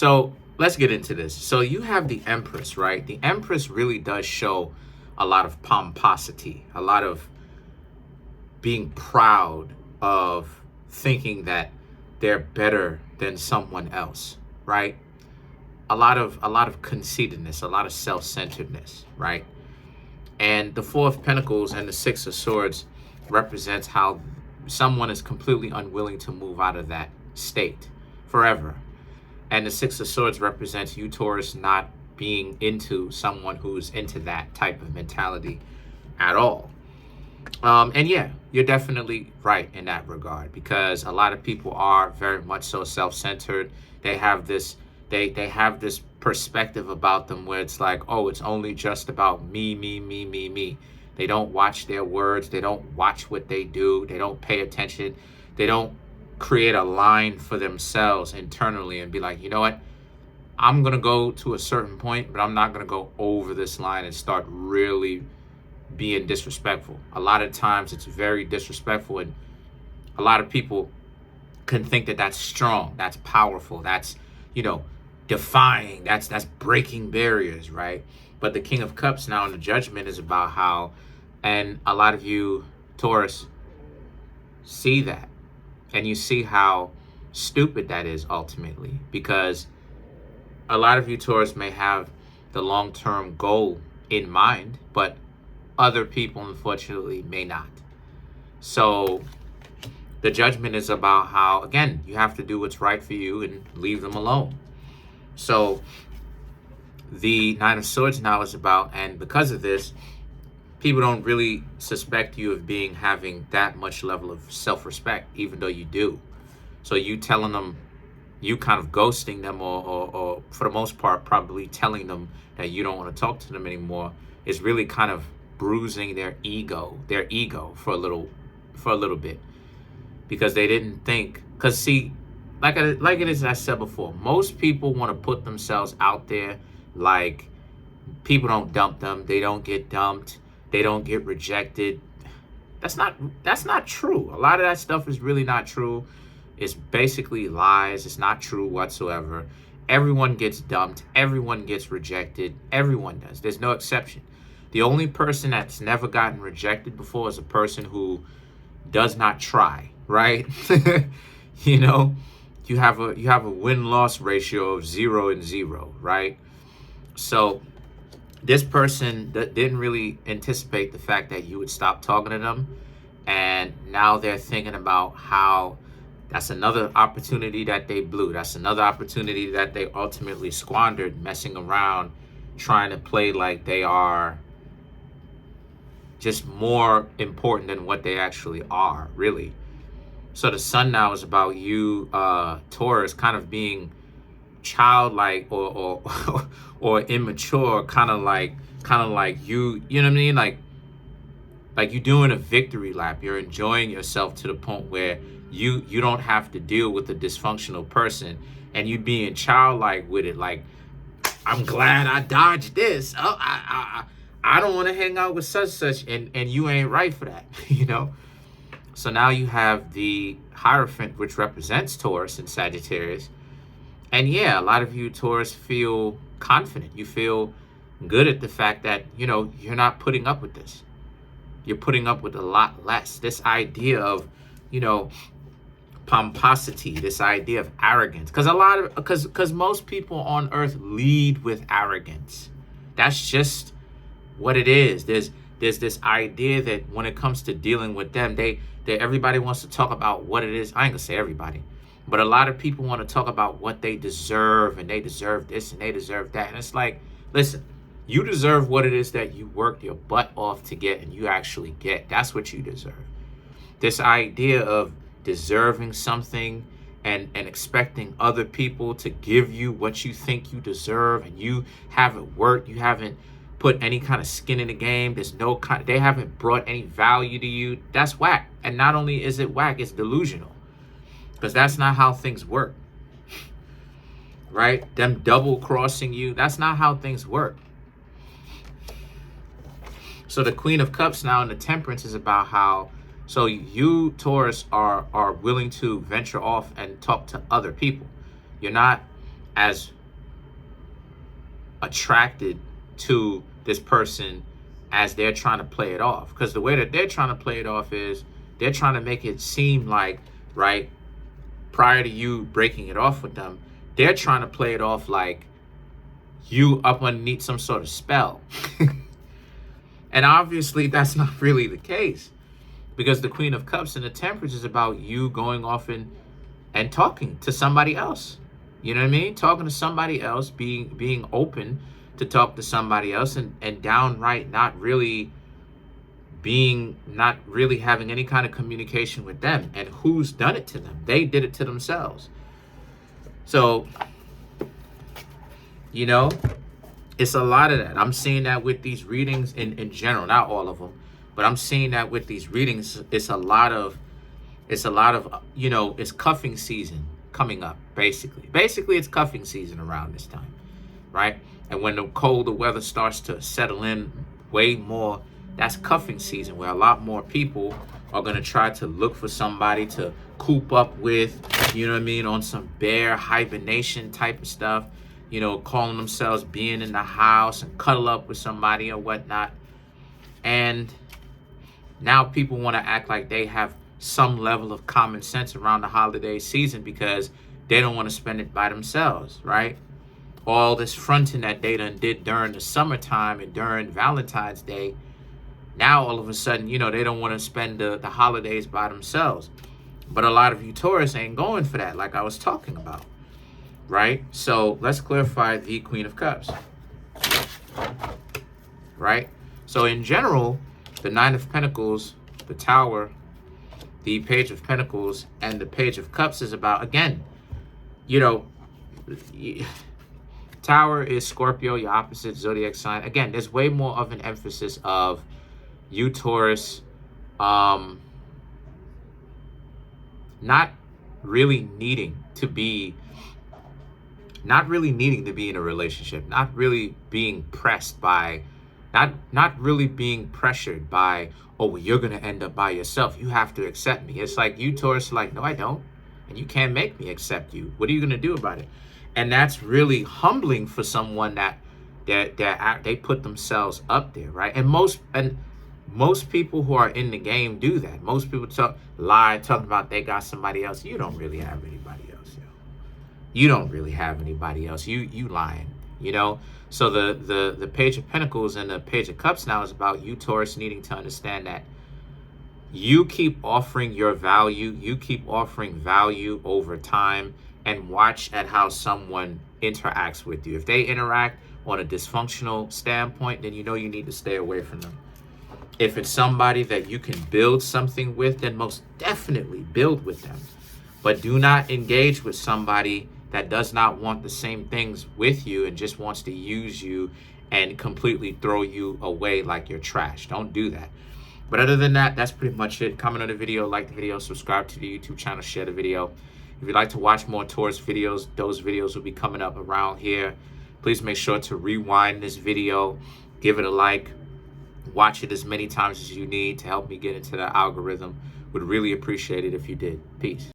So let's get into this. So you have the Empress, right? The Empress really does show a lot of pomposity, a lot of being proud of thinking that they're better than someone else, right? A lot of conceitedness, a lot of self-centeredness, right? And the Four of Pentacles and the Six of Swords represents how someone is completely unwilling to move out of that state forever. And the Six of Swords represents you, Taurus, not being into someone who's into that type of mentality at all. And yeah, you're definitely right in that regard, because a lot of people are very much so self-centered. They have this perspective about them where it's like, oh, it's only just about me, me, me, me, me. They don't watch their words. They don't watch what they do. They don't pay attention. They don't create a line for themselves internally and be like, you know what? I'm going to go to a certain point, but I'm not going to go over this line and start really being disrespectful. A lot of times it's very disrespectful, and a lot of people can think that that's strong, that's powerful, that's, defying, that's breaking barriers, right? But the King of Cups now in the Judgment is about how, and a lot of you, Taurus, see that, and you see how stupid that is ultimately, because a lot of you, Taurus, may have the long-term goal in mind, but other people, unfortunately, may not. So the Judgment is about how, again, you have to do what's right for you and leave them alone. So the Nine of Swords now is about, and because of this, people don't really suspect you of having that much level of self-respect, even though you do. So you telling them, you kind of ghosting them, or for the most part, probably telling them that you don't want to talk to them anymore, is really kind of bruising their ego for a little bit, because they didn't think, because see, like it is, I said before, most people want to put themselves out there like people don't dump them, they don't get dumped, they don't get rejected. That's not true. A lot of that stuff is really not true. It's basically lies. It's not true whatsoever. Everyone gets dumped, everyone gets rejected, everyone does. There's no exception. The only person that's never gotten rejected before is a person who does not try, right? You have a win-loss ratio of 0 and 0, right? So this person didn't really anticipate the fact that you would stop talking to them, and now they're thinking about how that's another opportunity that they blew. That's another opportunity that they ultimately squandered, messing around, trying to play like they are just more important than what they actually are, really. So the Sun now is about you, Taurus, kind of being childlike or or immature, kind of like you know what I mean? Like you're doing a victory lap. You're enjoying yourself to the point where you don't have to deal with a dysfunctional person, and you being childlike with it. Like, I'm glad I dodged this. Oh, I don't want to hang out with such, and you ain't right for that, So now you have the Hierophant, which represents Taurus and Sagittarius. And yeah, a lot of you, Taurus, feel confident. You feel good at the fact that, you're not putting up with this. You're putting up with a lot less. This idea of, pomposity, this idea of arrogance. Because most people on earth lead with arrogance. That's just what it is. There's this idea that when it comes to dealing with them, everybody wants to talk about what it is. I ain't gonna say everybody, but a lot of people want to talk about what they deserve, and they deserve this and they deserve that. And it's like, listen, you deserve what it is that you worked your butt off to get, and you actually get. That's what you deserve. This idea of deserving something and expecting other people to give you what you think you deserve, and you haven't worked, you haven't put any kind of skin in the game, they haven't brought any value to you, that's whack. And not only is it whack, it's delusional, because that's not how things work, right? Them double crossing you, that's not how things work. So the Queen of Cups now in the Temperance is about how, so you, Taurus, are willing to venture off and talk to other people. You're not as attracted to this person as they're trying to play it off. Because the way that they're trying to play it off is they're trying to make it seem like, right, prior to you breaking it off with them, they're trying to play it off like you up underneath some sort of spell. And obviously that's not really the case, because the Queen of Cups and the Temperance is about you going off and talking to somebody else. You know what I mean? Talking to somebody else, being open to talk to somebody else, and downright not really having any kind of communication with them. And who's done it to them? They did it to themselves. So, you know, it's a lot of that. I'm seeing that with these readings in general, not all of them, but I'm seeing that with these readings. It's a lot of, you know, it's cuffing season coming up, basically. Basically, it's cuffing season around this time, right? And when the colder weather starts to settle in way more, that's cuffing season, where a lot more people are going to try to look for somebody to coop up with, you know what I mean, on some bear hibernation type of stuff, you know, calling themselves being in the house and cuddle up with somebody or whatnot. And now people want to act like they have some level of common sense around the holiday season because they don't want to spend it by themselves, right? All this fronting that they done did during the summertime and during Valentine's Day, now all of a sudden, you know, they don't want to spend the holidays by themselves. But a lot of you Taurus ain't going for that, like I was talking about, right? So let's clarify the Queen of Cups, right? So in general, the Nine of Pentacles, the Tower, the Page of Pentacles, and the Page of Cups is about, again, you know, Tower is Scorpio, your opposite zodiac sign. Again, there's way more of an emphasis of you Taurus not really needing to be in a relationship, not really being pressed by, not really being pressured by, oh, well, you're going to end up by yourself. You have to accept me. It's like you Taurus like, no, I don't. And you can't make me accept you. What are you going to do about it? And that's really humbling for someone that they put themselves up there, right? And most people who are in the game do that. Most people talking about they got somebody else. You don't really have anybody else, yo. You don't really have anybody else. You lying, you know? So the Page of Pentacles and the Page of Cups now is about you Taurus needing to understand that you keep offering your value. You keep offering value over time, and watch at how someone interacts with you. If they interact on a dysfunctional standpoint, then you know you need to stay away from them. If it's somebody that you can build something with, then most definitely build with them. But do not engage with somebody that does not want the same things with you and just wants to use you and completely throw you away like you're trash. Don't do that. But other than that, that's pretty much it. Comment on the video, like the video, subscribe to the YouTube channel, share the video. If you'd like to watch more Taurus videos, those videos will be coming up around here. Please make sure to rewind this video, give it a like, watch it as many times as you need to help me get into the algorithm. Would really appreciate it if you did. Peace.